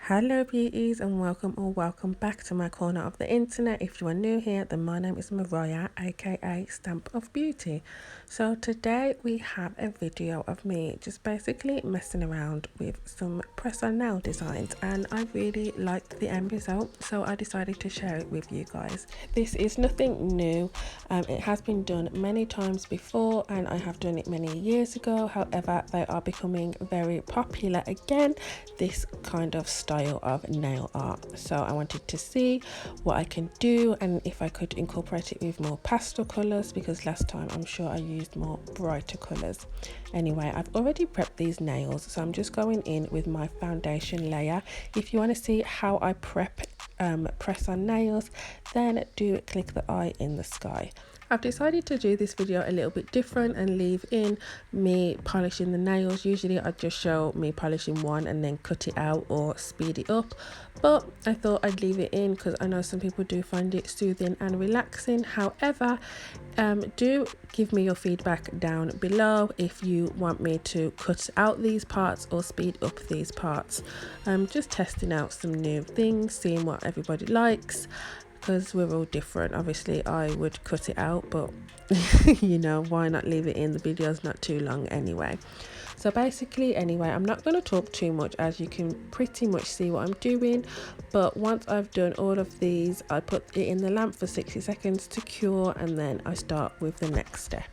Hello beauties, and welcome or welcome back to my corner of the internet. If you are new here, then my name is Mariah, aka Stamp of Beauty. So today we have a video of me just basically messing around with some press on nail designs, and I really liked the end result, so I decided to share it with you guys. This is nothing new. It has been done many times before and I have done it many years ago. However, they are becoming very popular again, this kind of style of nail art. So I wanted to see what I can do and if I could incorporate it with more pastel colors, because last time I'm sure I used more brighter colors. Anyway, I've already prepped these nails, so I'm just going in with my foundation layer. If you want to see how I prep press on nails, then do click the eye in the sky. I've decided to do this video a little bit different and leave in me polishing the nails. Usually I just show me polishing one and then cut it out or speed it up, but I thought I'd leave it in because I know some people do find it soothing and relaxing. However, do give me your feedback down below if you want me to cut out these parts or speed up these parts. Just testing out some new things, seeing what everybody likes, because we're all different. Obviously I would cut it out, but you know, why not leave it in? The video's not too long anyway. So basically, anyway, I'm not going to talk too much, as you can pretty much see what I'm doing. But once I've done all of these, I put it in the lamp for 60 seconds to cure, and then I start with the next step.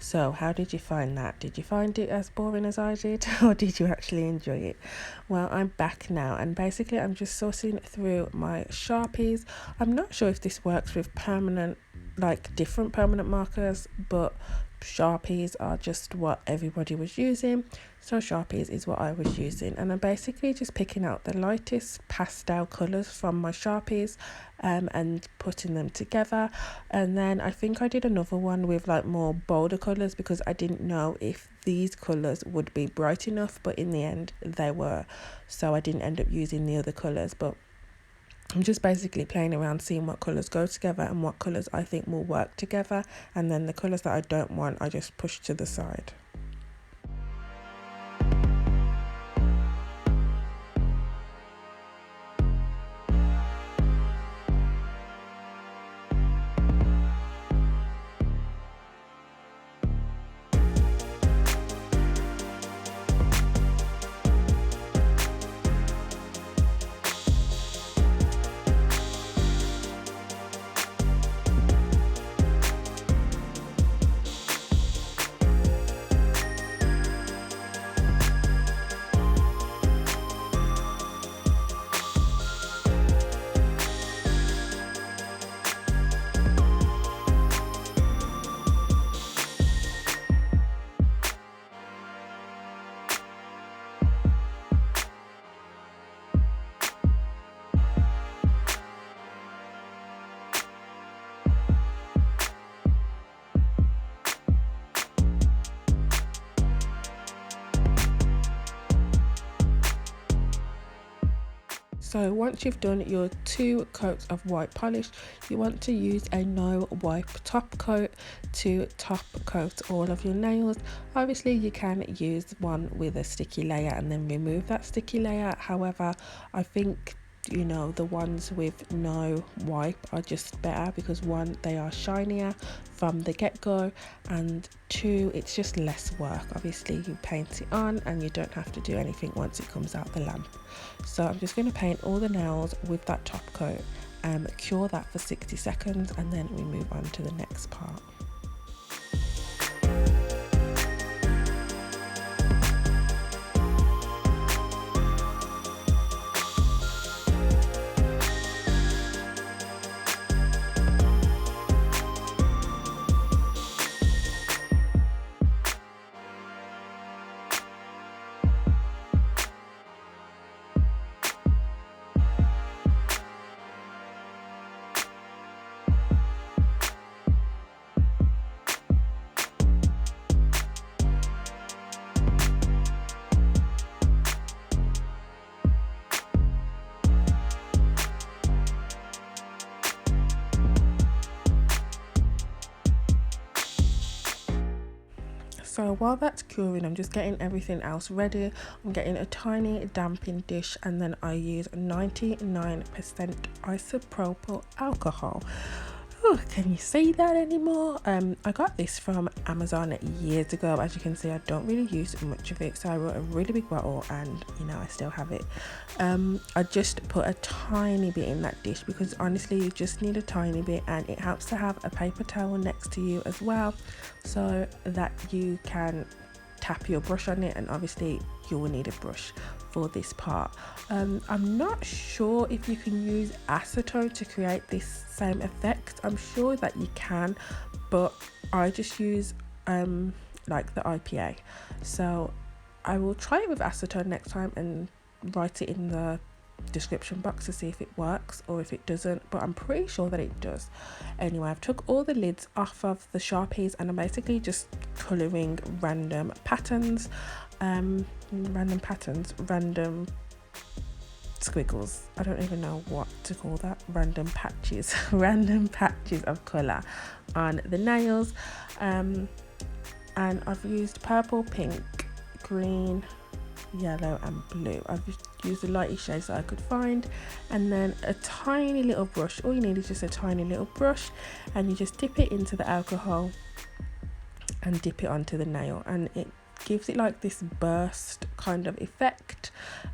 So how did you find that? Did you find it as boring as I did, or did you actually enjoy it? Well, I'm back now, and basically I'm just sorting through my Sharpies. I'm not sure if this works with permanent, like different permanent markers, but Sharpies are just what everybody was using, so Sharpies is what I was using. And I'm basically just picking out the lightest pastel colours from my Sharpies and putting them together. And then I think I did another one with like more bolder colours because I didn't know if these colours would be bright enough, but in the end they were, so I didn't end up using the other colours. But I'm just basically playing around, seeing what colours go together and what colours I think will work together, and then the colours that I don't want I just push to the side. So once you've done your 2 coats of white polish, you want to use a no wipe top coat to top coat all of your nails. Obviously you can use one with a sticky layer and then remove that sticky layer. However, I think the ones with no wipe are just better because 1, they are shinier from the get-go, and 2, it's just less work. Obviously you paint it on and you don't have to do anything once it comes out the lamp. So I'm just going to paint all the nails with that top coat and cure that for 60 seconds, and then we move on to the next part. So while that's curing, I'm just getting everything else ready. I'm getting a tiny damping dish, and then I use 99% isopropyl alcohol. Oh, can you see that anymore? I got this from Amazon years ago. As you can see, I don't really use much of it, so I wrote a really big bottle, and I still have it. I just put a tiny bit in that dish because honestly you just need a tiny bit, and it helps to have a paper towel next to you as well so that you can tap your brush on it, and obviously you will need a brush for this part. I'm not sure if you can use acetone to create this same effect. I'm sure that you can, but I just use like the IPA, so I will try it with acetone next time and write it in the description box to see if it works or if it doesn't, but I'm pretty sure that it does. Anyway, I've took all the lids off of the Sharpies and I'm basically just colouring random patterns, random squiggles, I don't even know what to call that, random patches random patches of colour on the nails, and I've used purple, pink, green, yellow and blue. I've used the lightest shades that I could find, and then a tiny little brush. All you need is just a tiny little brush, and you just dip it into the alcohol and dip it onto the nail, and it gives it like this burst kind of effect,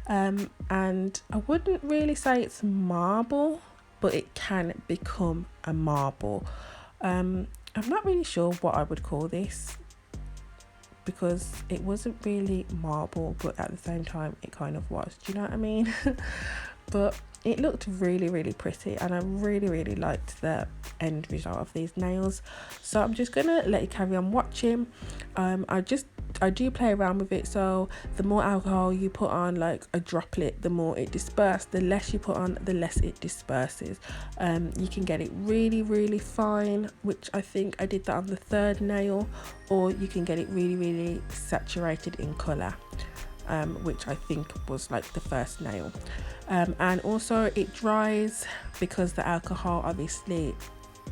and I wouldn't really say it's marble, but it can become a marble. I'm not really sure what I would call this. because it wasn't really marble, but at the same time it kind of was. Do you know what I mean? But it looked really, really pretty, and I really, really liked the end result of these nails. So I'm just gonna let you carry on watching. I do play around with it, so the more alcohol you put on, like a droplet, the more it disperses. The less you put on, the less it disperses. You can get it really, really fine, which I think I did that on the third nail, or you can get it really, really saturated in colour, which I think was like the first nail. And also it dries because the alcohol obviously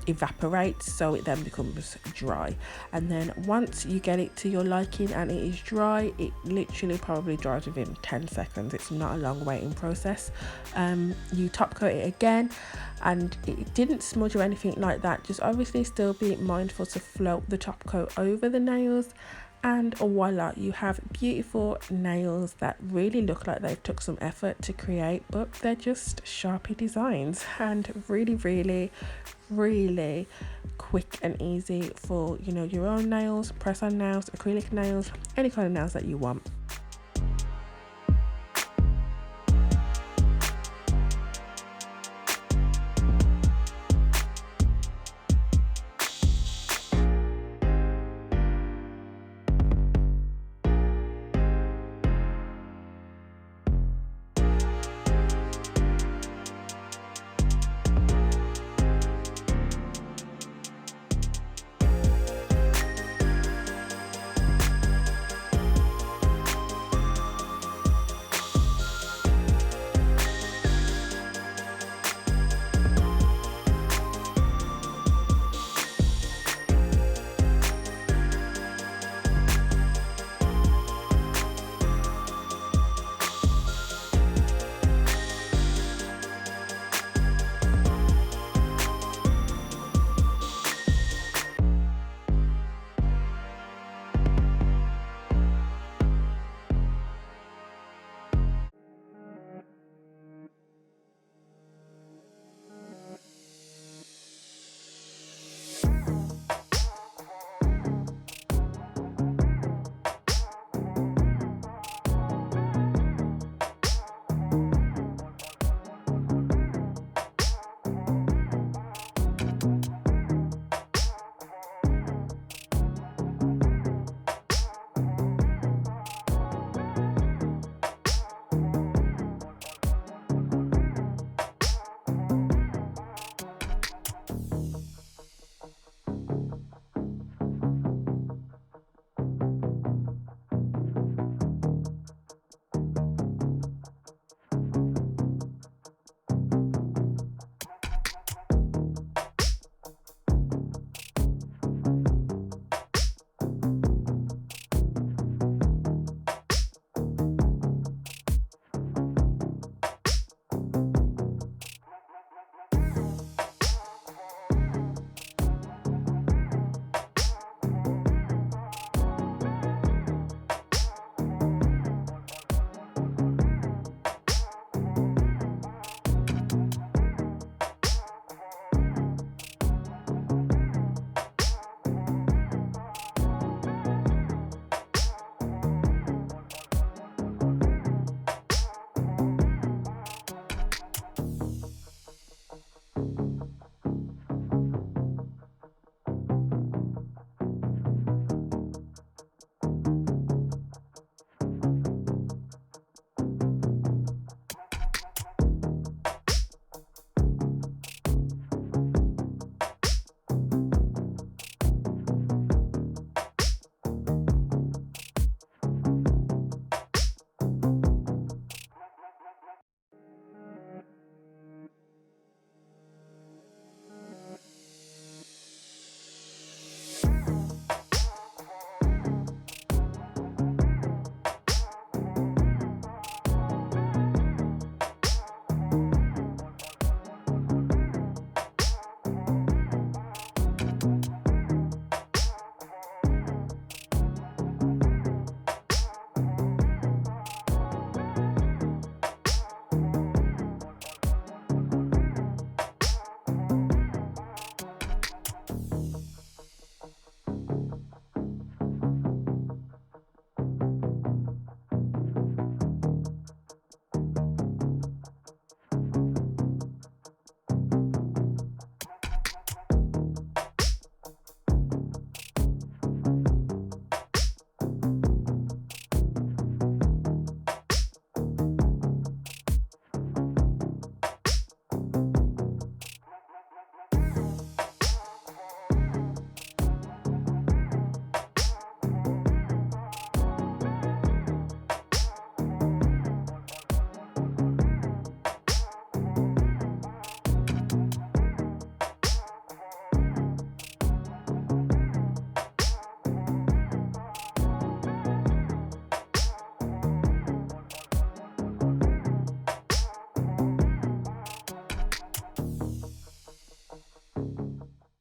evaporates, so it then becomes dry. And then once you get it to your liking and it is dry, it literally probably dries within 10 seconds. It's not a long waiting process. You top coat it again, and it didn't smudge or anything like that. Just obviously still be mindful to float the top coat over the nails, and voila, you have beautiful nails that really look like they took some effort to create, but they're just Sharpie designs, and really, really, really quick and easy for, you know, your own nails, press on nails, acrylic nails, any kind of nails that you want.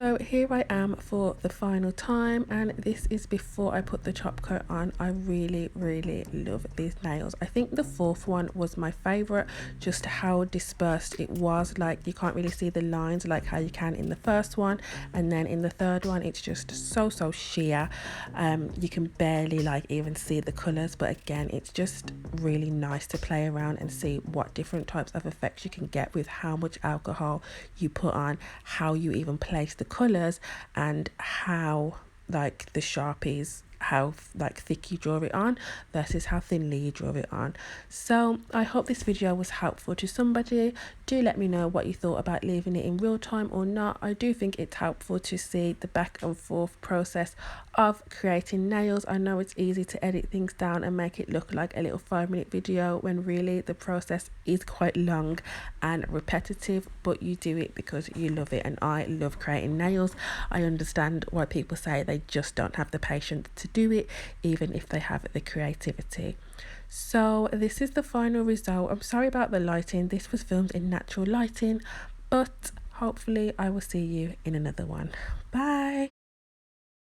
So here I am for the final time, and this is before I put the top coat on. I really love these nails. I think the fourth one was my favorite, just how dispersed it was. Like, you can't really see the lines like how you can in the first one, and then in the third one it's just so sheer. You can barely like even see the colors, but again, it's just really nice to play around and see what different types of effects you can get with how much alcohol you put on, how you even place the colors, and how like the Sharpies, how like thick you draw it on versus how thinly you draw it on. So I hope this video was helpful to somebody. Do let me know what you thought about leaving it in real time or not. I do think it's helpful to see the back and forth process of creating nails. I know it's easy to edit things down and make it look like a little 5-minute video when really the process is quite long and repetitive, but you do it because you love it, and I love creating nails. I understand why people say they just don't have the patience to do it, even if they have the creativity. So this is the final result. I'm sorry about the lighting. This was filmed in natural lighting, but hopefully I will see you in another one. Bye.